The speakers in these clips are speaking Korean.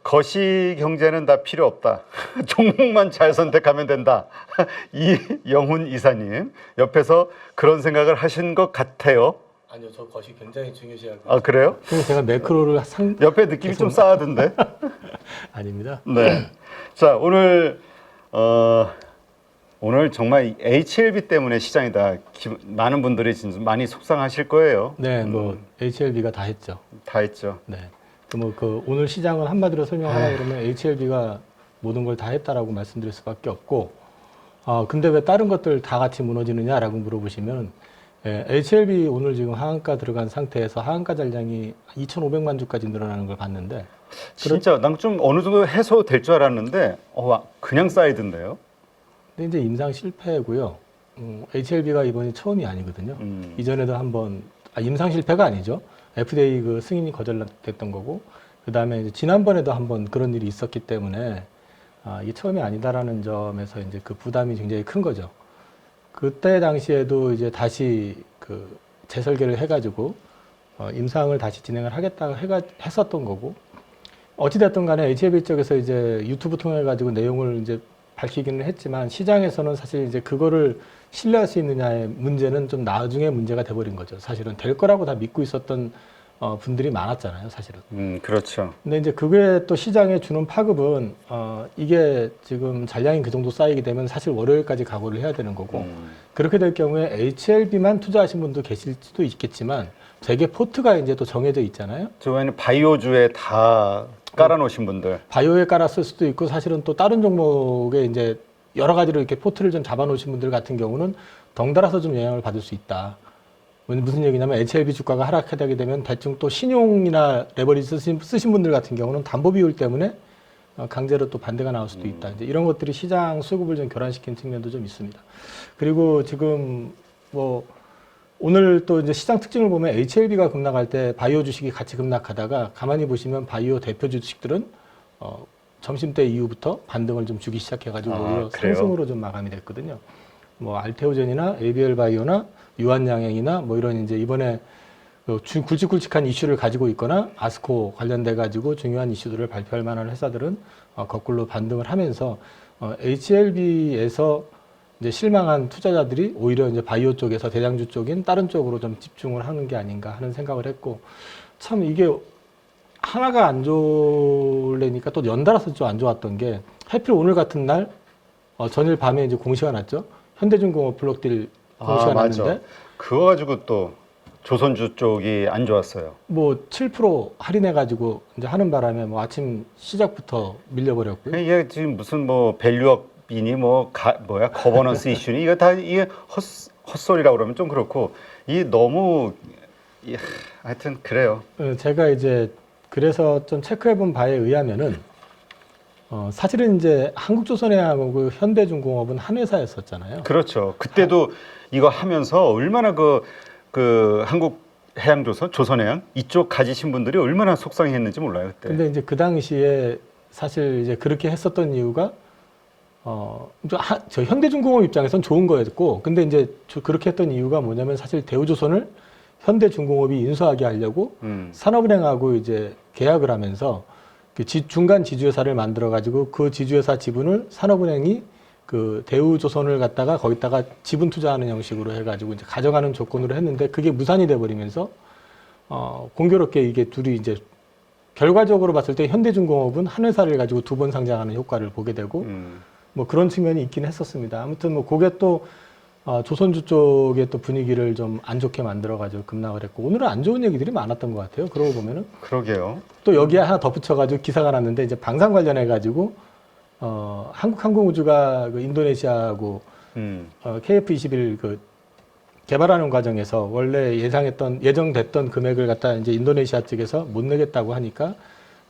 거시 경제는 다 필요 없다. 종목만 잘 선택하면 된다. 이영훈 이사님 옆에서 그런 생각을 하신 것 같아요. 아니요, 저 것이 굉장히 중요시하고. 아 그래요? 그래서 제가 매크로를 옆에 느낌이 좀 싸하던데. 아닙니다. 네. 자 오늘 오늘 정말 HLB 때문에 시장이 다 많은 분들이 진짜 많이 속상하실 거예요. 네, 뭐 HLB가 다 했죠. 다 했죠. 네. 그 오늘 시장은 한마디로 설명하라 그러면 HLB가 모든 걸 다 했다라고 말씀드릴 수밖에 없고, 근데 왜 다른 것들 다 같이 무너지느냐라고 물어보시면, HLB 오늘 지금 하한가 들어간 상태에서 하한가 잔량이 2,500만 주까지 늘어나는 걸 봤는데, 진짜 난 좀 어느 정도 해소될 줄 알았는데 그냥 쌓이던데요. 근데 이제 임상 실패고요. HLB가 이번이 처음이 아니거든요. 이전에도 한번 임상 실패가 아니죠. FDA 그 승인이 거절됐던 거고, 그 다음에 이제 지난번에도 한번 그런 일이 있었기 때문에 이게 처음이 아니다라는 점에서 이제 그 부담이 굉장히 큰 거죠. 그때 당시에도 이제 다시 그 재설계를 해가지고 임상을 다시 진행을 하겠다고 했었던 거고, 어찌됐든 간에 HLB 쪽에서 이제 유튜브 통해 가지고 내용을 이제 밝히기는 했지만 시장에서는 사실 이제 그거를 신뢰할 수 있느냐의 문제는 좀 나중에 문제가 돼버린 거죠. 사실은 될 거라고 다 믿고 있었던 분들이 많았잖아요, 사실은. 그렇죠. 근데 이제 그게 또 시장에 주는 파급은 이게 지금 잔량이 그 정도 쌓이게 되면 사실 월요일까지 각오를 해야 되는 거고, 그렇게 될 경우에 HLB만 투자하신 분도 계실 수도 있겠지만 되게 포트가 이제 또 정해져 있잖아요. 저희는 바이오주에 다 깔아놓으신 분들. 바이오에 깔았을 수도 있고, 사실은 또 다른 종목에 이제 여러 가지로 이렇게 포트를 좀 잡아놓으신 분들 같은 경우는 덩달아서 좀 영향을 받을 수 있다. 무슨 얘기냐면 HLB 주가가 하락하게 되면 대충 또 신용이나 레버리지 쓰신 분들 같은 경우는 담보 비율 때문에 강제로 또 반대가 나올 수도 있다. 이제 이런 것들이 시장 수급을 좀 교란시킨 측면도 좀 있습니다. 그리고 지금 뭐 오늘 또 이제 시장 특징을 보면 HLB가 급락할 때 바이오 주식이 같이 급락하다가 가만히 보시면 바이오 대표 주식들은 점심때 이후부터 반등을 좀 주기 시작해가지고 오히려 상승으로 좀 마감이 됐거든요. 뭐 알테오젠이나 ABL 바이오나 유한양행이나 뭐 이런 이제 이번에 굵직굵직한 이슈를 가지고 있거나 아스코 관련돼 가지고 중요한 이슈들을 발표할 만한 회사들은 거꾸로 반등을 하면서 HLB에서 이제 실망한 투자자들이 오히려 이제 바이오 쪽에서 대장주 쪽인 다른 쪽으로 좀 집중을 하는 게 아닌가 하는 생각을 했고, 참 이게 하나가 안 좋으려니까 또 연달아서 좀 안 좋았던 게 하필 오늘 같은 날 전일 밤에 이제 공시가 났죠. 현대중공업 블록딜 공시가 났는데 그거 가지고 또 조선주 쪽이 안 좋았어요. 뭐 7% 할인해 가지고 이제 하는 바람에 뭐 아침 시작부터 밀려버렸고요. 이게 지금 무슨 뭐 밸류업이니 거버넌스 이슈니 이거 다 이게 헛소리라고 그러면 좀 그렇고 이 너무 하여튼 그래요. 제가 이제 그래서 좀 체크해본 바에 의하면은 사실은 이제 한국조선해양하고 현대중공업은 한 회사였었잖아요. 그렇죠. 그때도 이거 하면서 얼마나 그 한국해양조선, 조선해양 이쪽 가지신 분들이 얼마나 속상했는지 몰라요 그때. 근데 이제 그 당시에 사실 이제 그렇게 했었던 이유가 저 현대중공업 입장에선 좋은 거였고, 근데 이제 그렇게 했던 이유가 뭐냐면 사실 대우조선을 현대중공업이 인수하게 하려고 산업은행하고 이제 계약을 하면서 그 중간 지주회사를 만들어 가지고 그 지주회사 지분을 산업은행이 그 대우조선을 갖다가 거기다가 지분 투자하는 형식으로 해가지고 이제 가져가는 조건으로 했는데 그게 무산이 돼버리면서 공교롭게 이게 둘이 이제 결과적으로 봤을 때 현대중공업은 한 회사를 가지고 두 번 상장하는 효과를 보게 되고 뭐 그런 측면이 있긴 했었습니다. 아무튼 뭐 그게 또 조선주 쪽의 또 분위기를 좀 안 좋게 만들어가지고 급락을 했고, 오늘은 안 좋은 얘기들이 많았던 것 같아요. 그러고 보면은. 그러게요. 또 여기에 하나 덧붙여가지고 기사가 났는데 이제 방산 관련해가지고 한국항공우주가 그 인도네시아하고 KF-21 그 개발하는 과정에서 원래 예정됐던 금액을 갖다 이제 인도네시아 측에서 못 내겠다고 하니까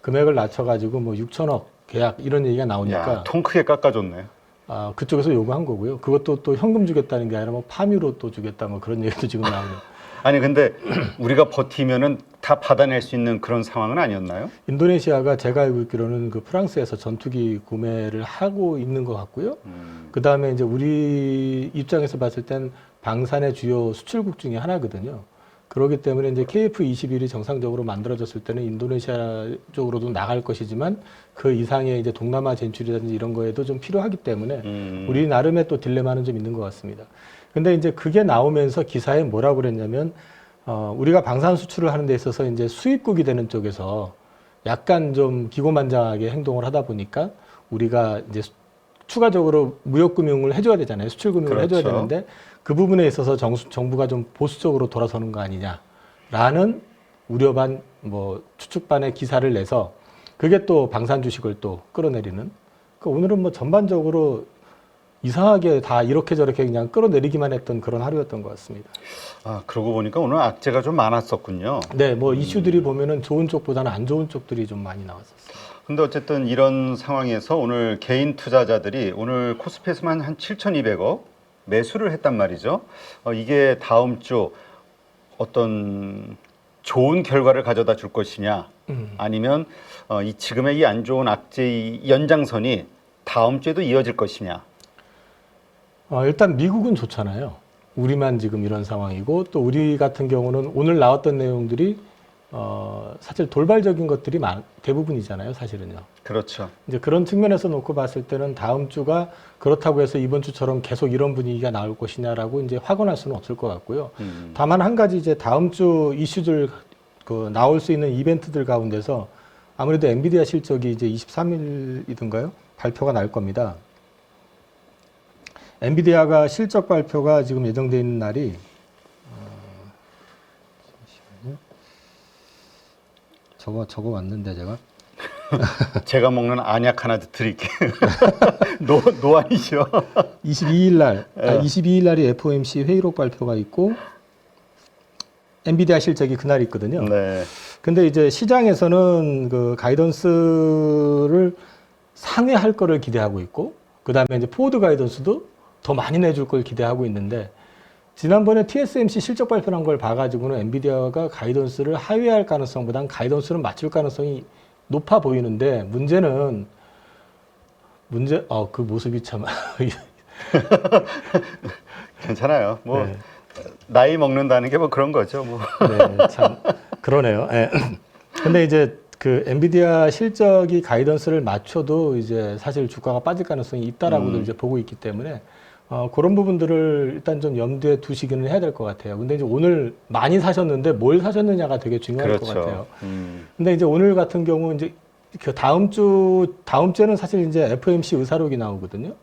금액을 낮춰가지고 뭐 6천억 계약 이런 얘기가 나오니까 통 크게 깎아줬네. 그쪽에서 요구한 거고요. 그것도 또 현금 주겠다는 게 아니라 뭐 파묘로 또 주겠다 뭐 그런 얘기도 지금 나오네요. 아니 근데 우리가 버티면은 다 받아낼 수 있는 그런 상황은 아니었나요? 인도네시아가 제가 알고 있기로는 그 프랑스에서 전투기 구매를 하고 있는 것 같고요. 그 다음에 이제 우리 입장에서 봤을 땐 방산의 주요 수출국 중에 하나거든요. 그렇기 때문에 이제 KF21이 정상적으로 만들어졌을 때는 인도네시아 쪽으로도 나갈 것이지만 그 이상의 이제 동남아 진출이라든지 이런 거에도 좀 필요하기 때문에 우리 나름의 또 딜레마는 좀 있는 것 같습니다. 근데 이제 그게 나오면서 기사에 뭐라고 그랬냐면 우리가 방산 수출을 하는 데 있어서 이제 수입국이 되는 쪽에서 약간 좀 기고만장하게 행동을 하다 보니까 우리가 이제 추가적으로 무역금융을 해줘야 되잖아요. 수출금융을 그렇죠. 해줘야 되는데 그 부분에 있어서 정부가 좀 보수적으로 돌아서는 거 아니냐라는 우려 반, 뭐 추측 반의 기사를 내서 그게 또 방산 주식을 또 끌어내리는. 그러니까 오늘은 뭐 전반적으로 이상하게 다 이렇게 저렇게 그냥 끌어내리기만 했던 그런 하루였던 것 같습니다. 아, 그러고 보니까 오늘 악재가 좀 많았었군요. 네, 뭐 이슈들이 보면은 좋은 쪽보다는 안 좋은 쪽들이 좀 많이 나왔었어요. 근데 어쨌든 이런 상황에서 오늘 개인 투자자들이 오늘 코스피에서만 한 7,200억 매수를 했단 말이죠. 이게 다음 주 어떤 좋은 결과를 가져다 줄 것이냐, 아니면 이 지금의 이 안 좋은 악재의 연장선이 다음 주에도 이어질 것이냐. 일단 미국은 좋잖아요. 우리만 지금 이런 상황이고 또 우리 같은 경우는 오늘 나왔던 내용들이 사실 돌발적인 것들이 대부분이잖아요, 사실은요. 그렇죠. 이제 그런 측면에서 놓고 봤을 때는 다음 주가 그렇다고 해서 이번 주처럼 계속 이런 분위기가 나올 것이냐라고 이제 확언할 수는 없을 것 같고요. 다만 한 가지 이제 다음 주 이슈들 나올 수 있는 이벤트들 가운데서 아무래도 엔비디아 실적이 이제 23일이든가요? 발표가 날 겁니다. 엔비디아가 실적 발표가 지금 예정되어 있는 날이 적어 왔는데 제가 제가 먹는 안약 하나 드릴게요. 노안이죠. 22일 날, 22일 날이 FOMC 회의록 발표가 있고 엔비디아 실적이 그날 있거든요. 네. 근데 이제 시장에서는 그 가이던스를 상회할 거를 기대하고 있고 그다음에 이제 포워드 가이던스도 더 많이 내줄 걸 기대하고 있는데 지난번에 TSMC 실적 발표한 걸 봐가지고는 엔비디아가 가이던스를 하회할 가능성보다는 가이던스를 맞출 가능성이 높아 보이는데 문제는 그 모습이 참 괜찮아요. 뭐 네. 나이 먹는다는 게 뭐 그런 거죠. 뭐. 네, 참 그러네요. 예. 근데 이제 그 엔비디아 실적이 가이던스를 맞춰도 이제 사실 주가가 빠질 가능성이 있다라고도 이제 보고 있기 때문에 그런 부분들을 일단 좀 염두에 두시기는 해야 될 것 같아요. 근데 이제 오늘 많이 사셨는데 뭘 사셨느냐가 되게 중요할 그렇죠. 것 같아요. 근데 이제 오늘 같은 경우 이제 그 다음 주에는 사실 이제 FOMC 의사록이 나오거든요.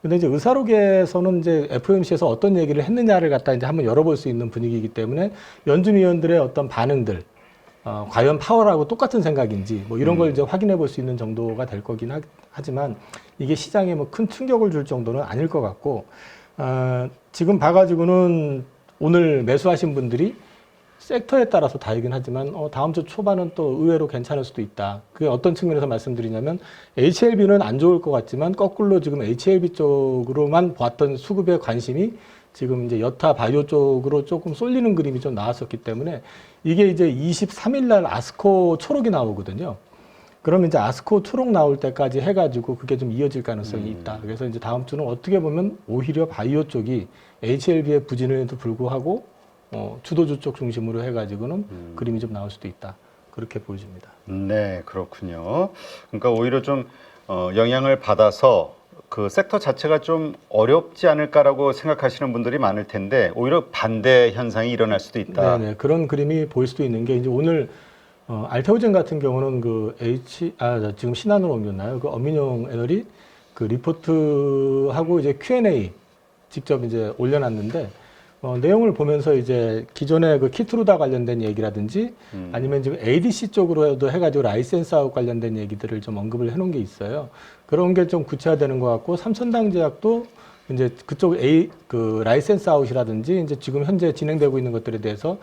근데 이제 의사록에서는 이제 FOMC에서 어떤 얘기를 했느냐를 갖다 이제 한번 열어볼 수 있는 분위기이기 때문에 연준 위원들의 어떤 반응들, 과연 파월하고 똑같은 생각인지 뭐 이런 걸 이제 확인해 볼 수 있는 정도가 될 거긴 하지만 이게 시장에 뭐 큰 충격을 줄 정도는 아닐 것 같고, 지금 봐가지고는 오늘 매수하신 분들이 섹터에 따라서 다르긴 하지만 다음 주 초반은 또 의외로 괜찮을 수도 있다. 그게 어떤 측면에서 말씀드리냐면 HLB는 안 좋을 것 같지만 거꾸로 지금 HLB 쪽으로만 봤던 수급의 관심이 지금 이제 여타 바이오 쪽으로 조금 쏠리는 그림이 좀 나왔었기 때문에 이게 이제 23일 날 아스코 초록이 나오거든요. 그러면 이제 아스코 초록 나올 때까지 해가지고 그게 좀 이어질 가능성이 있다. 그래서 이제 다음 주는 어떻게 보면 오히려 바이오 쪽이 HLB의 부진에도 불구하고 주도주 쪽 중심으로 해가지고는 그림이 좀 나올 수도 있다. 그렇게 보여집니다. 네, 그렇군요. 그러니까 오히려 좀 영향을 받아서 그 섹터 자체가 좀 어렵지 않을까라고 생각하시는 분들이 많을 텐데 오히려 반대 현상이 일어날 수도 있다. 네네, 그런 그림이 보일 수도 있는 게 이제 오늘 알테오젠 같은 경우는 지금 신한으로 옮겼나요? 그 엄민용 애널이 그 리포트하고 이제 Q&A 직접 이제 올려놨는데 내용을 보면서 이제 기존의 그 키트루다 관련된 얘기라든지 아니면 지금 ADC 쪽으로도 해가지고 라이센스하고 관련된 얘기들을 좀 언급을 해놓은 게 있어요. 그런 게 좀 구체화되는 것 같고 삼천당제약도 이제 그쪽 그 라이센스 아웃이라든지 이제 지금 현재 진행되고 있는 것들에 대해서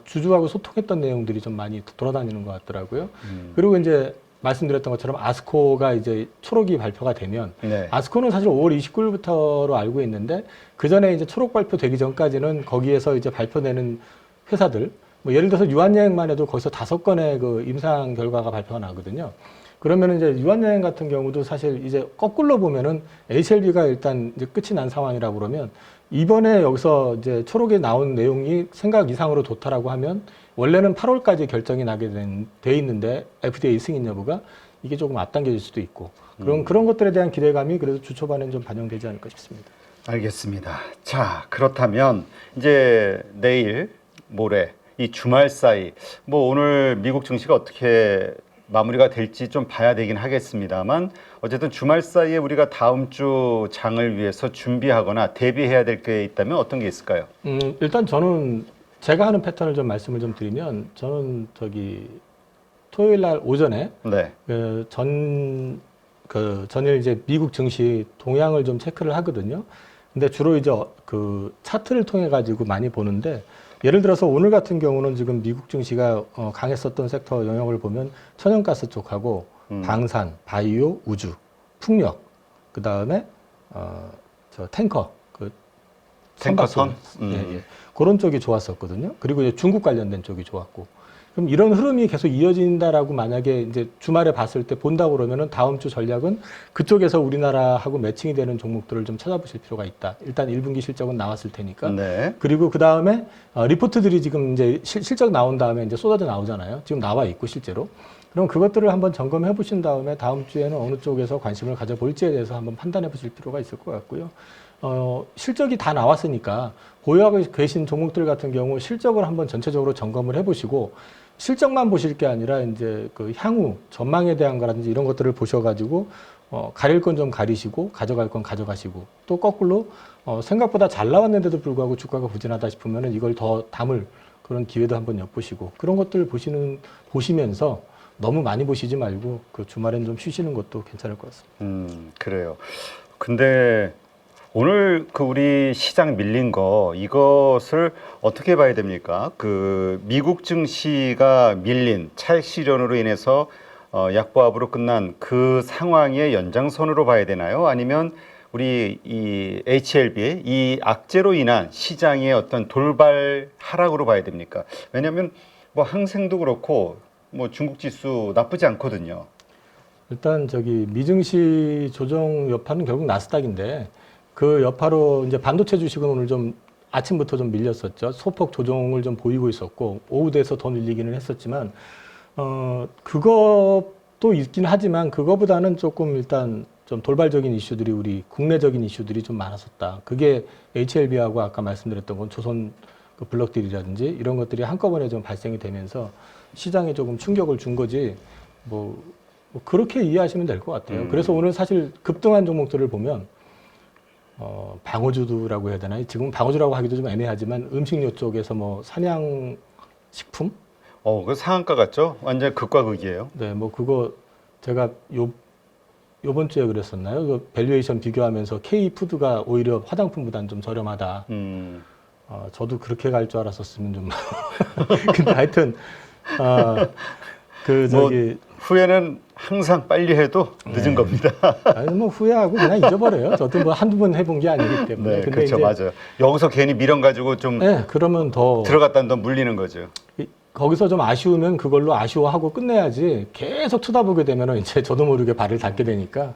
주주하고 소통했던 내용들이 좀 많이 돌아다니는 것 같더라고요. 그리고 이제 말씀드렸던 것처럼 아스코가 이제 초록이 발표가 되면 네. 아스코는 사실 5월 29일부터로 알고 있는데 그 전에 이제 초록 발표되기 전까지는 거기에서 이제 발표되는 회사들 뭐 예를 들어서 유한여행만 해도 거기서 5건의 그 임상 결과가 발표가 나거든요. 그러면 이제 유한여행 같은 경우도 사실 이제 거꾸로 보면은 HLB가 일단 이제 끝이 난 상황이라고 그러면 이번에 여기서 이제 초록에 나온 내용이 생각 이상으로 좋다라고 하면 원래는 8월까지 결정이 나게 돼 있는데 FDA 승인 여부가 이게 조금 앞당겨질 수도 있고 그런 것들에 대한 기대감이 그래도 주 초반엔 좀 반영되지 않을까 싶습니다. 알겠습니다. 자, 그렇다면 이제 내일, 모레 이 주말 사이 뭐 오늘 미국 증시가 어떻게 마무리가 될지 좀 봐야 되긴 하겠습니다만 어쨌든 주말 사이에 우리가 다음 주 장을 위해서 준비하거나 대비해야 될 게 있다면 어떤 게 있을까요? 일단 저는 제가 하는 패턴을 좀 말씀을 좀 드리면 저는 토요일 날 오전에 네. 전일 이제 미국 증시 동향을 좀 체크를 하거든요. 근데 주로 이제 그 차트를 통해 가지고 많이 보는데 예를 들어서 오늘 같은 경우는 지금 미국 증시가 강했었던 섹터 영역을 보면 천연가스 쪽하고 방산, 바이오, 우주, 풍력, 그 다음에 저 탱커, 탱커선? 예. 그런 쪽이 좋았었거든요. 그리고 이제 중국 관련된 쪽이 좋았고. 그럼 이런 흐름이 계속 이어진다라고 만약에 이제 주말에 봤을 때 본다고 그러면은 다음 주 전략은 그쪽에서 우리나라하고 매칭이 되는 종목들을 좀 찾아보실 필요가 있다. 일단 1분기 실적은 나왔을 테니까. 네. 그리고 그 다음에 리포트들이 지금 이제 실적 나온 다음에 이제 쏟아져 나오잖아요. 지금 나와 있고 실제로. 그럼 그것들을 한번 점검해 보신 다음에 다음 주에는 어느 쪽에서 관심을 가져볼지에 대해서 한번 판단해 보실 필요가 있을 것 같고요. 실적이 다 나왔으니까 보유하고 계신 종목들 같은 경우 실적을 한번 전체적으로 점검을 해보시고 실적만 보실 게 아니라 이제 그 향후 전망에 대한 거라든지 이런 것들을 보셔가지고 가릴 건 좀 가리시고 가져갈 건 가져가시고 또 거꾸로 생각보다 잘 나왔는데도 불구하고 주가가 부진하다 싶으면은 이걸 더 담을 그런 기회도 한번 엿보시고 그런 것들 보시면서 너무 많이 보시지 말고 그 주말엔 좀 쉬시는 것도 괜찮을 것 같습니다. 그래요. 근데 오늘 그 우리 시장 밀린 거 이것을 어떻게 봐야 됩니까? 그 미국 증시가 밀린 차익 실현으로 인해서 약보합으로 끝난 그 상황의 연장선으로 봐야 되나요? 아니면 우리 이 HLB의 이 악재로 인한 시장의 어떤 돌발 하락으로 봐야 됩니까? 왜냐하면 뭐 항생도 그렇고 뭐 중국 지수 나쁘지 않거든요. 일단 미증시 조정 여파는 결국 나스닥인데 그 여파로 이제 반도체 주식은 오늘 좀 아침부터 좀 밀렸었죠. 소폭 조정을 좀 보이고 있었고 오후 돼서 더 밀리기는 했었지만 그것도 있긴 하지만 그거보다는 조금 일단 좀 돌발적인 이슈들이 우리 국내적인 이슈들이 좀 많았었다. 그게 HLB하고 아까 말씀드렸던 건 조선 그 블록들이라든지 이런 것들이 한꺼번에 좀 발생이 되면서 시장에 조금 충격을 준 거지 뭐 그렇게 이해하시면 될 것 같아요. 그래서 오늘 사실 급등한 종목들을 보면 방어주라고 해야 되나요? 지금 방어주라고 하기도 좀 애매하지만 음식료 쪽에서 뭐 산양식품? 그 상한가 같죠? 완전 극과 극이에요. 네, 뭐 그거 제가 요번 주에 그랬었나요? 그 밸류에이션 비교하면서 K푸드가 오히려 화장품보다는 좀 저렴하다. 저도 그렇게 갈 줄 알았었으면 좀. 근데 하여튼 후회는 항상 빨리 해도 늦은 겁니다. 아니 뭐 후회하고 그냥 잊어버려요. 저도 뭐 한두 번 해본 게 아니기 때문에. 네, 근데 그렇죠, 맞아요. 여기서 괜히 미련 가지고 좀 그러면 더 들어갔다는 돈 물리는 거죠. 거기서 좀 아쉬우면 그걸로 아쉬워하고 끝내야지 계속 쳐다보게 되면은 이제 저도 모르게 발을 닫게 되니까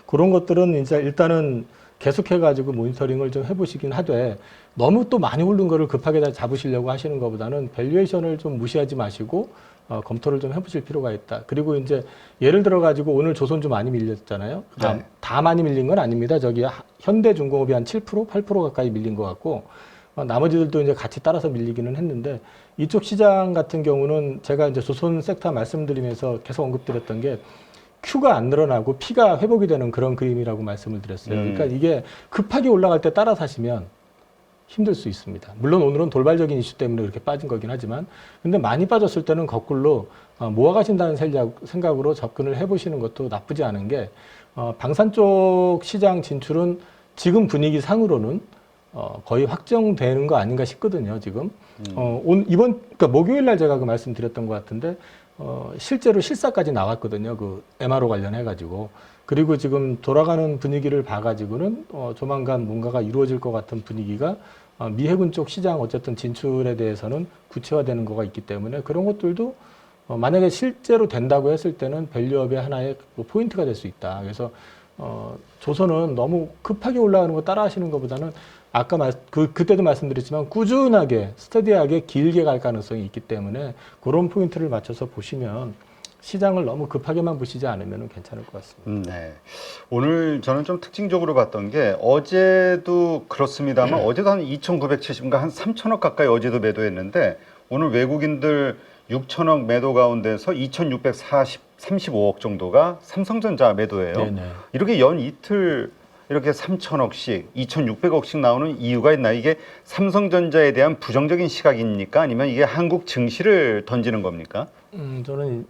그런 것들은 이제 일단은 계속해가지고 모니터링을 좀 해보시긴 하되 너무 또 많이 오른 거를 급하게 다 잡으시려고 하시는 것보다는 밸류에이션을 좀 무시하지 마시고 검토를 좀 해보실 필요가 있다. 그리고 이제 예를 들어가지고 오늘 조선 좀 많이 밀렸잖아요. 네. 다 많이 밀린 건 아닙니다. 현대중공업이 한 7%, 8% 가까이 밀린 것 같고 나머지들도 이제 같이 따라서 밀리기는 했는데 이쪽 시장 같은 경우는 제가 이제 조선 섹터 말씀드리면서 계속 언급드렸던 게 Q가 안 늘어나고 P가 회복이 되는 그런 그림이라고 말씀을 드렸어요. 그러니까 이게 급하게 올라갈 때 따라 사시면 힘들 수 있습니다. 물론 오늘은 돌발적인 이슈 때문에 그렇게 빠진 거긴 하지만 근데 많이 빠졌을 때는 거꾸로 모아가신다는 생각으로 접근을 해보시는 것도 나쁘지 않은 게 방산 쪽 시장 진출은 지금 분위기 상으로는 거의 확정되는 거 아닌가 싶거든요, 지금. 그러니까 목요일 날 제가 그 말씀드렸던 것 같은데, 실제로 실사까지 나왔거든요, 그 MRO 관련해가지고. 그리고 지금 돌아가는 분위기를 봐가지고는, 조만간 뭔가가 이루어질 것 같은 분위기가 미해군 쪽 시장 어쨌든 진출에 대해서는 구체화되는 거가 있기 때문에 그런 것들도 만약에 실제로 된다고 했을 때는 밸류업의 하나의 뭐 포인트가 될 수 있다. 그래서 조선은 너무 급하게 올라가는 거 따라하시는 것보다는 아까 그때도 말씀드렸지만 꾸준하게 스터디하게 길게 갈 가능성이 있기 때문에 그런 포인트를 맞춰서 보시면 시장을 너무 급하게만 보시지 않으면 괜찮을 것 같습니다. 네. 오늘 저는 좀 특징적으로 봤던 게 어제도 그렇습니다만 어제도 한 2,970인가 한 3천억 가까이 어제도 매도했는데 오늘 외국인들 6천억 매도 가운데서 2,635억 정도가 삼성전자 매도예요. 네네. 이렇게 연 이틀 이렇게 3천억씩, 2,600억씩 나오는 이유가 있나? 이게 삼성전자에 대한 부정적인 시각입니까? 아니면 이게 한국 증시를 던지는 겁니까? 저는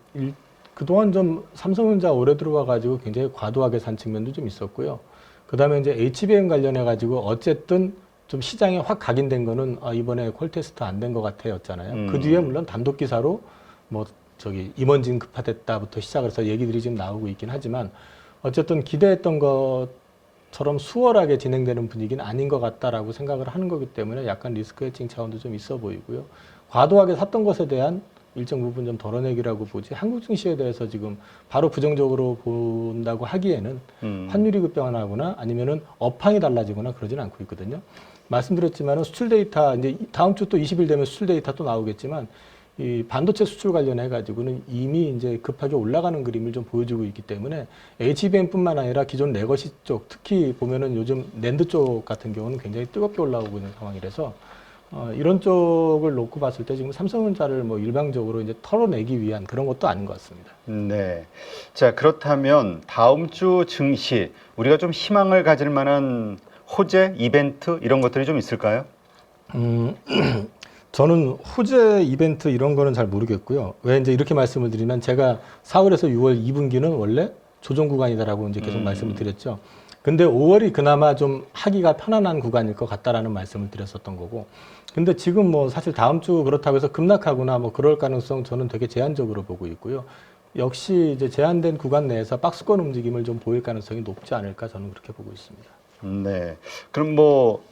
그동안 좀 삼성전자 오래 들어와 가지고 굉장히 과도하게 산 측면도 좀 있었고요. 그다음에 이제 HBM 관련해 가지고 어쨌든 좀 시장에 확 각인된 거는 이번에 콜테스트 안 된 것 같아였잖아요. 그 뒤에 물론 단독 기사로 뭐 임원진 급파됐다부터 시작을 해서 얘기들이 지금 나오고 있긴 하지만 어쨌든 기대했던 것처럼 수월하게 진행되는 분위기는 아닌 것 같다라고 생각을 하는 거기 때문에 약간 리스크 해칭 차원도 좀 있어 보이고요. 과도하게 샀던 것에 대한 일정 부분 좀 덜어내기라고 보지 한국 증시에 대해서 지금 바로 부정적으로 본다고 하기에는 환율이 급변하거나 아니면은 업황이 달라지거나 그러지는 않고 있거든요. 말씀드렸지만은 수출 데이터 이제 다음 주 또 20일 되면 수출 데이터 또 나오겠지만 이 반도체 수출 관련해 가지고는 이미 이제 급하게 올라가는 그림을 좀 보여주고 있기 때문에 HBM뿐만 아니라 기존 레거시 쪽 특히 보면은 요즘 낸드 쪽 같은 경우는 굉장히 뜨겁게 올라오고 있는 상황이라서 이런 쪽을 놓고 봤을 때 지금 삼성전자를 뭐 일방적으로 이제 털어내기 위한 그런 것도 아닌 것 같습니다. 네. 자, 그렇다면 다음 주 증시 우리가 좀 희망을 가질 만한 호재, 이벤트 이런 것들이 좀 있을까요? 저는 호재 이벤트 이런 거는 잘 모르겠고요. 왜 이제 이렇게 말씀을 드리면 제가 4월에서 6월 2분기는 원래 조정 구간이다라고 이제 계속 말씀을 드렸죠. 근데 5월이 그나마 좀 하기가 편안한 구간일 것 같다라는 말씀을 드렸었던 거고. 근데 지금 뭐 사실 다음 주 그렇다고 해서 급락하거나 뭐 그럴 가능성 저는 되게 제한적으로 보고 있고요. 역시 이제 제한된 구간 내에서 박스권 움직임을 좀 보일 가능성이 높지 않을까 저는 그렇게 보고 있습니다. 네. 그럼 뭐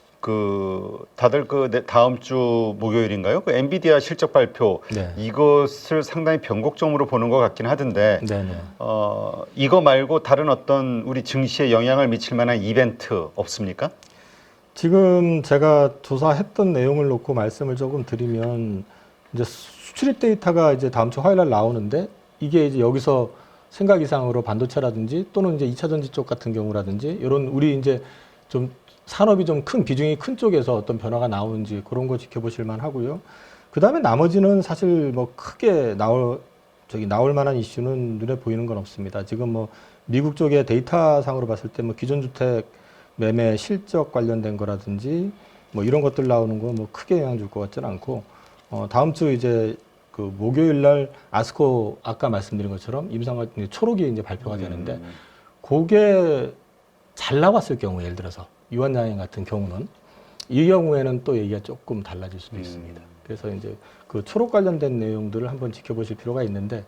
다들 다음 주 목요일인가요? 그 엔비디아 실적 발표 네. 이것을 상당히 변곡점으로 보는 것 같긴 하던데 네네. 이거 말고 다른 어떤 우리 증시에 영향을 미칠 만한 이벤트 없습니까? 지금 제가 조사했던 내용을 놓고 말씀을 조금 드리면 이제 수출입 데이터가 이제 다음 주 화요일 날 나오는데 이게 이제 여기서 생각 이상으로 반도체라든지 또는 이제 2차 전지 쪽 같은 경우라든지 이런 우리 이제 좀 산업이 좀 큰 비중이 큰 쪽에서 어떤 변화가 나오는지 그런 거 지켜보실 만 하고요. 그 다음에 나머지는 사실 뭐 크게 나올 만한 이슈는 눈에 보이는 건 없습니다. 지금 뭐 미국 쪽의 데이터상으로 봤을 때 뭐 기존 주택 매매 실적 관련된 거라든지 뭐 이런 것들 나오는 거 뭐 크게 영향 줄 것 같지는 않고 다음 주 이제 그 목요일 날 아스코 아까 말씀드린 것처럼 임상과 초록이 이제 발표가 되는데 그게 잘 나왔을 경우 예를 들어서 유한양행 같은 경우는 이 경우에는 또 얘기가 조금 달라질 수도 있습니다. 그래서 이제 그 초록 관련된 내용들을 한번 지켜보실 필요가 있는데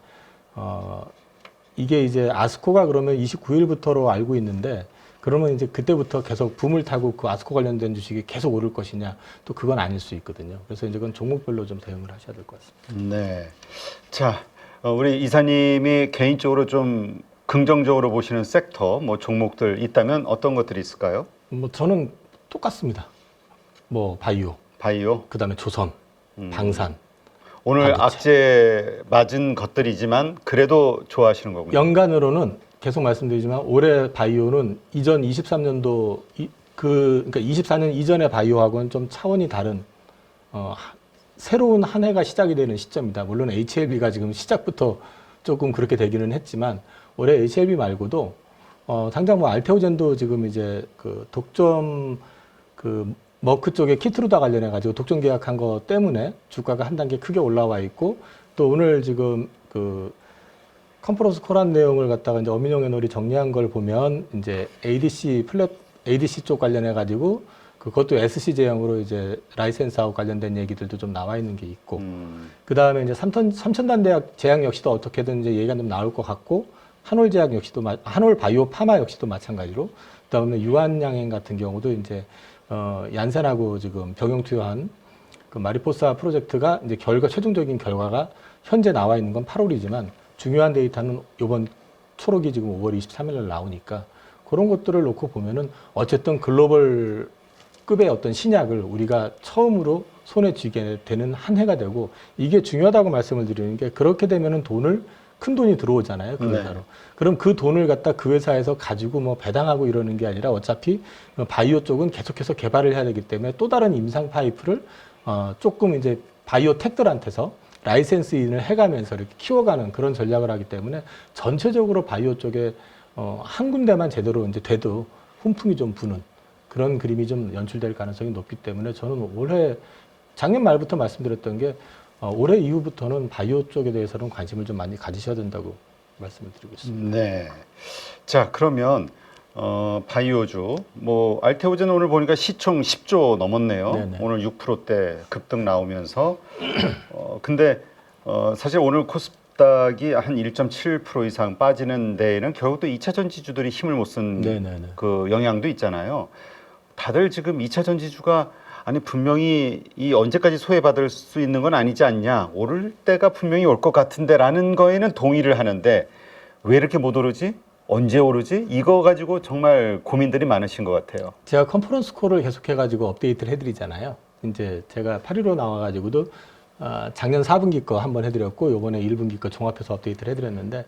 이게 이제 아스코가 그러면 29일부터로 알고 있는데 그러면 이제 그때부터 계속 붐을 타고 그 아스코 관련된 주식이 계속 오를 것이냐 또 그건 아닐 수 있거든요. 그래서 이제 그건 종목별로 좀 대응을 하셔야 될 것 같습니다. 네. 자, 우리 이사님이 개인적으로 좀 긍정적으로 보시는 섹터, 뭐 종목들 있다면 어떤 것들이 있을까요? 뭐 저는 똑같습니다. 뭐 바이오. 그다음에 조선, 방산. 오늘 반도체. 악재 맞은 것들이지만 그래도 좋아하시는 거군요. 연간으로는 계속 말씀드리지만 올해 바이오는 이전 23년도 그러니까 24년 이전의 바이오하고는 좀 차원이 다른 새로운 한 해가 시작이 되는 시점이다. 물론 HLB가 지금 시작부터 조금 그렇게 되기는 했지만 올해 HLB 말고도 당장 뭐 알테오젠도 지금 이제 그 독점 그 머크 쪽에 키트루다 관련해 가지고 독점 계약한 거 때문에 주가가 한 단계 크게 올라와 있고 또 오늘 지금 그 컨퍼런스 콜한 내용을 갖다가 이제 어민용 애널이 정리한 걸 보면 이제 ADC 쪽 관련해 가지고 그것도 SC 제형으로 이제 라이센스하고 관련된 얘기들도 좀 나와 있는 게 있고 그 다음에 이제 삼천단 대학 제약 역시도 어떻게든 이제 얘기가 좀 나올 것 같고 한올 제약 역시도 한올 바이오 파마 역시도 마찬가지로 그다음에 유한양행 같은 경우도 이제 얀센하고 지금 병용 투여한 그 마리포사 프로젝트가 이제 최종적인 결과가 현재 나와 있는 건 8월이지만 중요한 데이터는 이번 초록이 지금 5월 23일 날 나오니까 그런 것들을 놓고 보면은 어쨌든 글로벌급의 어떤 신약을 우리가 처음으로 손에 쥐게 되는 한 해가 되고 이게 중요하다고 말씀을 드리는 게 그렇게 되면은 큰 돈이 들어오잖아요. 그 회사로. 그럼 그 돈을 갖다 그 회사에서 가지고 뭐 배당하고 이러는 게 아니라 어차피 바이오 쪽은 계속해서 개발을 해야 되기 때문에 또 다른 임상 파이프를 조금 이제 바이오 텍들한테서 라이센스인을 해가면서 이렇게 키워가는 그런 전략을 하기 때문에 전체적으로 바이오 쪽에 한 군데만 제대로 이제 돼도 훈풍이 좀 부는 그런 그림이 좀 연출될 가능성이 높기 때문에 저는 작년 말부터 말씀드렸던 게 올해 이후부터는 바이오 쪽에 대해서는 관심을 좀 많이 가지셔야 된다고 말씀을 드리고 있습니다. 네. 자, 그러면 바이오주 알테오제는 오늘 보니까 시총 10조 넘었네요. 네네. 오늘 6%대 급등 나오면서 근데 사실 오늘 코스닥이 한 1.7% 이상 빠지는 데에는 결국 또 2차 전지주들이 힘을 못 쓴 네네네. 그 영향도 있잖아요. 다들 지금 2차 전지주가 아니 분명히 이 언제까지 소외받을 수 있는 건 아니지 않냐, 오를 때가 분명히 올 것 같은데라는 거에는 동의를 하는데 왜 이렇게 못 오르지? 언제 오르지? 이거 가지고 정말 고민들이 많으신 것 같아요. 제가 컨퍼런스 콜을 계속해가지고 업데이트를 해드리잖아요. 이제 제가 8.15 나와가지고도 작년 4분기 거 한번 해드렸고 요번에 1분기 거 종합해서 업데이트를 해드렸는데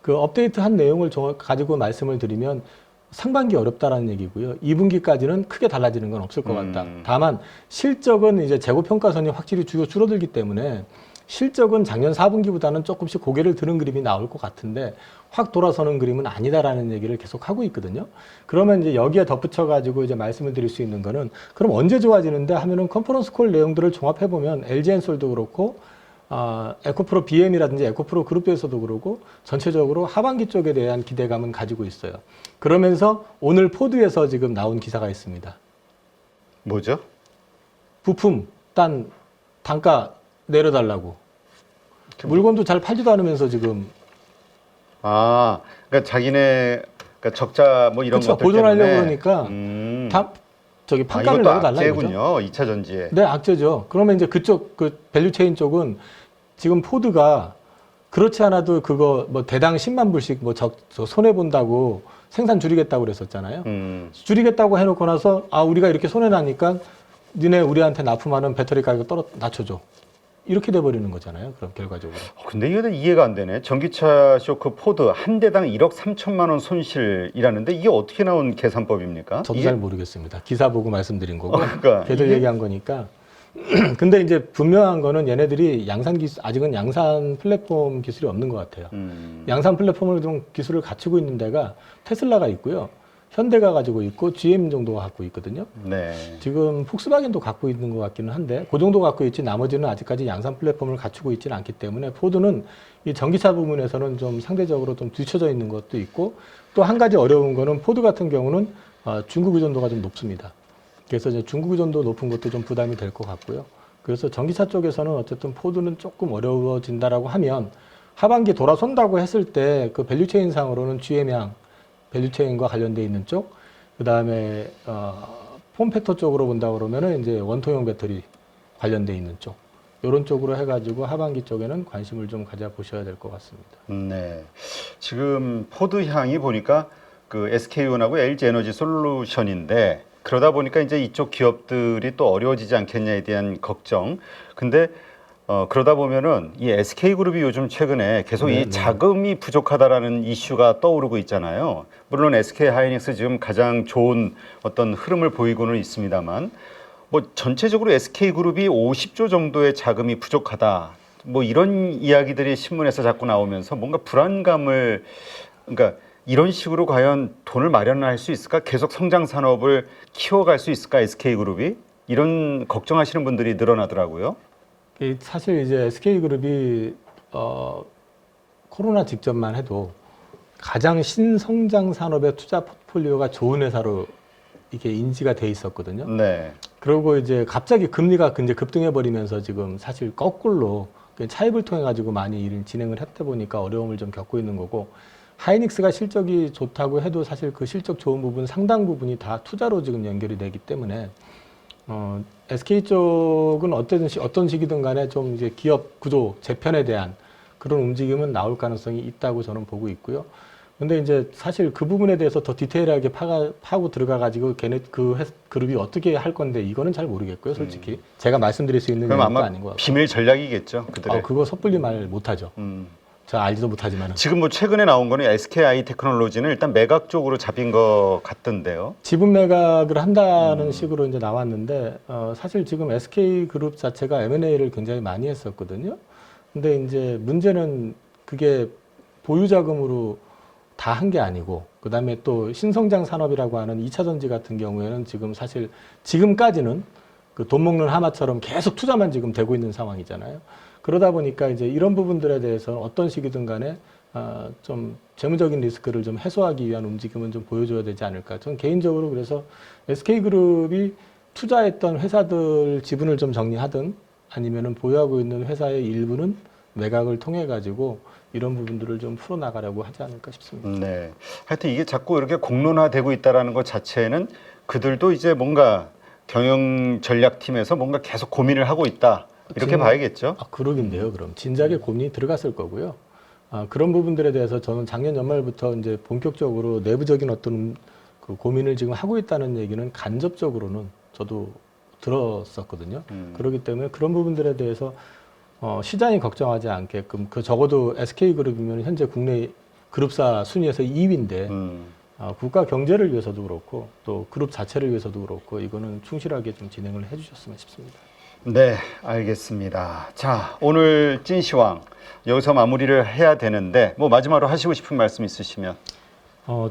그 업데이트한 내용을 가지고 말씀을 드리면 상반기 어렵다라는 얘기고요. 2분기까지는 크게 달라지는 건 없을 것 같다. 다만 실적은 이제 재고평가선이 확실히 줄어들기 때문에 실적은 작년 4분기보다는 조금씩 고개를 드는 그림이 나올 것 같은데 확 돌아서는 그림은 아니다라는 얘기를 계속 하고 있거든요. 그러면 이제 여기에 덧붙여 가지고 이제 말씀을 드릴 수 있는 거는 그럼 언제 좋아지는데 하면은 컨퍼런스 콜 내용들을 종합해 보면 LG엔솔도 그렇고 에코프로 BM이라든지 에코프로 그룹에서도 그러고 전체적으로 하반기 쪽에 대한 기대감은 가지고 있어요. 그러면서 오늘 포드에서 지금 나온 기사가 있습니다. 뭐죠? 부품 단가 내려달라고. 물건도 잘 팔지도 않으면서 지금 그러니까 자기네 그러니까 적자 뭐 이런 그쵸, 것들 보존하려고 때문에 그러니까 판가를 이것도 내려달라 이거죠. 악재군요. 2차 전지에. 네, 악재죠. 그러면 이제 그쪽 밸류체인 쪽은 지금 포드가 그렇지 않아도 그거 뭐 대당 10만 불씩 손해 본다고 생산 줄이겠다고 그랬었잖아요. 줄이겠다고 해놓고 나서 우리가 이렇게 손해 나니까 니네 우리한테 납품하는 배터리 가격 낮춰줘. 이렇게 돼버리는 거잖아요. 그럼 결과적으로. 근데 이거는 이해가 안 되네. 전기차 쇼크 포드 한 대당 1억 3천만 원 손실이라는데 이게 어떻게 나온 계산법입니까? 저도 잘 모르겠습니다. 기사 보고 말씀드린 거고. 그러니까 걔들 얘기한 거니까. 근데 이제 분명한 거는 얘네들이 아직은 양산 플랫폼 기술이 없는 것 같아요. 양산 플랫폼을 좀 기술을 갖추고 있는 데가 테슬라가 있고요. 현대가 가지고 있고 GM 정도가 갖고 있거든요. 네. 지금 폭스바겐도 갖고 있는 것 같기는 한데 그 정도 갖고 있지 나머지는 아직까지 양산 플랫폼을 갖추고 있지는 않기 때문에 포드는 이 전기차 부분에서는 좀 상대적으로 좀 뒤쳐져 있는 것도 있고 또 한 가지 어려운 거는 포드 같은 경우는 중국 의존도가 좀 높습니다. 그래서 이제 중국 의존도 높은 것도 좀 부담이 될 것 같고요. 그래서 전기차 쪽에서는 어쨌든 포드는 조금 어려워진다라고 하면 하반기 돌아선다고 했을 때 그 밸류체인 상으로는 GM향 밸류체인과 관련돼 있는 쪽, 그 다음에 폼팩터 쪽으로 본다 그러면은 이제 원통형 배터리 관련돼 있는 쪽, 이런 쪽으로 해가지고 하반기 쪽에는 관심을 좀 가져보셔야 될 것 같습니다. 네. 지금 포드 향이 보니까 그 SK온하고 LG 에너지 솔루션인데 그러다 보니까 이제 이쪽 기업들이 또 어려워지지 않겠냐에 대한 걱정. 근데 그러다 보면은 이 SK그룹이 요즘 최근에 계속 이 자금이 부족하다라는 이슈가 떠오르고 있잖아요. 물론 SK하이닉스 지금 가장 좋은 어떤 흐름을 보이고는 있습니다만 뭐 전체적으로 SK그룹이 50조 정도의 자금이 부족하다. 뭐 이런 이야기들이 신문에서 자꾸 나오면서 뭔가 불안감을 그러니까 이런 식으로 과연 돈을 마련할 수 있을까? 계속 성장 산업을 키워갈 수 있을까? SK그룹이 이런 걱정하시는 분들이 늘어나더라고요. 사실 이제 SK그룹이 코로나 직전만 해도 가장 신성장 산업의 투자 포트폴리오가 좋은 회사로 이게 인지가 돼 있었거든요. 네. 그리고 이제 갑자기 금리가 이제 급등해 버리면서 지금 사실 거꾸로 차입을 통해 가지고 많이 일을 진행을 했다 보니까 어려움을 좀 겪고 있는 거고, 하이닉스가 실적이 좋다고 해도 사실 그 실적 좋은 부분 상당 부분이 다 투자로 지금 연결이 되기 때문에 SK 쪽은 어떤 식이든 간에 좀 이제 기업 구조 재편에 대한 그런 움직임은 나올 가능성이 있다고 저는 보고 있고요. 근데 이제 사실 그 부분에 대해서 더 디테일하게 파고 들어가가지고 그룹이 어떻게 할 건데 이거는 잘 모르겠고요, 솔직히. 제가 말씀드릴 수 있는 그럼 내용도 아마 아닌 것 같고. 비밀 전략이겠죠, 그들의. 그거 섣불리 말 못하죠. 저 알지도 못하지만은. 지금 뭐 최근에 나온 거는 SKI 테크놀로지는 일단 매각 쪽으로 잡힌 것 같던데요. 지분 매각을 한다는 식으로 이제 나왔는데 사실 지금 SK 그룹 자체가 M&A를 굉장히 많이 했었거든요. 근데 이제 문제는 그게 보유 자금으로 다 한 게 아니고 그다음에 또 신성장 산업이라고 하는 2차 전지 같은 경우에는 지금 사실 지금까지는 그 돈 먹는 하마처럼 계속 투자만 지금 되고 있는 상황이잖아요. 그러다 보니까 이제 이런 부분들에 대해서 어떤 식이든 간에 좀 재무적인 리스크를 좀 해소하기 위한 움직임은 좀 보여줘야 되지 않을까. 저는 개인적으로 그래서 SK그룹이 투자했던 회사들 지분을 좀 정리하든 아니면은 보유하고 있는 회사의 일부는 매각을 통해 가지고 이런 부분들을 좀 풀어나가려고 하지 않을까 싶습니다. 네. 하여튼 이게 자꾸 이렇게 공론화되고 있다라는 것 자체는 그들도 이제 뭔가 경영 전략팀에서 뭔가 계속 고민을 하고 있다. 이렇게 봐야겠죠. 그러긴데요. 그럼 진작에 고민이 들어갔을 거고요. 그런 부분들에 대해서 저는 작년 연말부터 이제 본격적으로 내부적인 어떤 그 고민을 지금 하고 있다는 얘기는 간접적으로는 저도 들었었거든요. 그렇기 때문에 그런 부분들에 대해서 시장이 걱정하지 않게끔 그 적어도 SK그룹이면 현재 국내 그룹사 순위에서 2위인데 국가 경제를 위해서도 그렇고 또 그룹 자체를 위해서도 그렇고 이거는 충실하게 좀 진행을 해주셨으면 싶습니다. 네, 알겠습니다. 자, 오늘 찐시황 여기서 마무리를 해야 되는데 뭐 마지막으로 하시고 싶은 말씀 있으시면.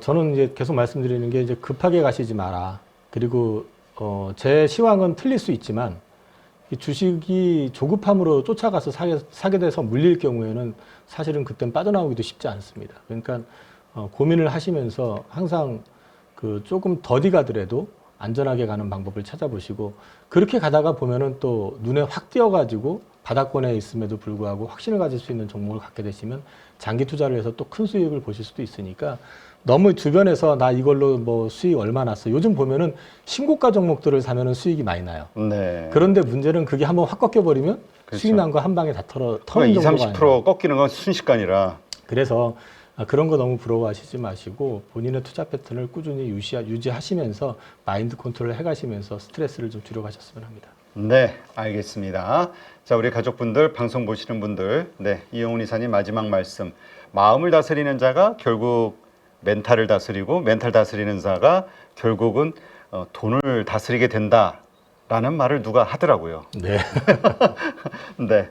저는 이제 계속 말씀드리는 게 이제 급하게 가시지 마라. 그리고 제 시황은 틀릴 수 있지만 이 주식이 조급함으로 쫓아가서 사게 돼서 물릴 경우에는 사실은 그땐 빠져나오기도 쉽지 않습니다. 그러니까 고민을 하시면서 항상 그 조금 더디 가더라도 안전하게 가는 방법을 찾아보시고 그렇게 가다가 보면은 또 눈에 확 띄어가지고 바닥권에 있음에도 불구하고 확신을 가질 수 있는 종목을 갖게 되시면 장기 투자를 해서 또 큰 수익을 보실 수도 있으니까 너무 주변에서 나 이걸로 뭐 수익 얼마 났어. 요즘 보면은 신고가 종목들을 사면은 수익이 많이 나요. 네. 그런데 문제는 그게 한번 확 꺾여버리면 그렇죠. 수익 난 거 한 방에 다 터는 그러니까 20, 정도가 30% 꺾이는 건 순식간이라. 그래서 그런 거 너무 부러워하시지 마시고 본인의 투자 패턴을 꾸준히 유지하시면서 마인드 컨트롤 해가시면서 스트레스를 좀 줄여가셨으면 합니다. 네, 알겠습니다. 자, 우리 가족분들, 방송 보시는 분들, 네, 이영훈 이사님 마지막 말씀. 마음을 다스리는 자가 결국 멘탈을 다스리고 멘탈 다스리는 자가 결국은 돈을 다스리게 된다라는 말을 누가 하더라고요. 네. 네.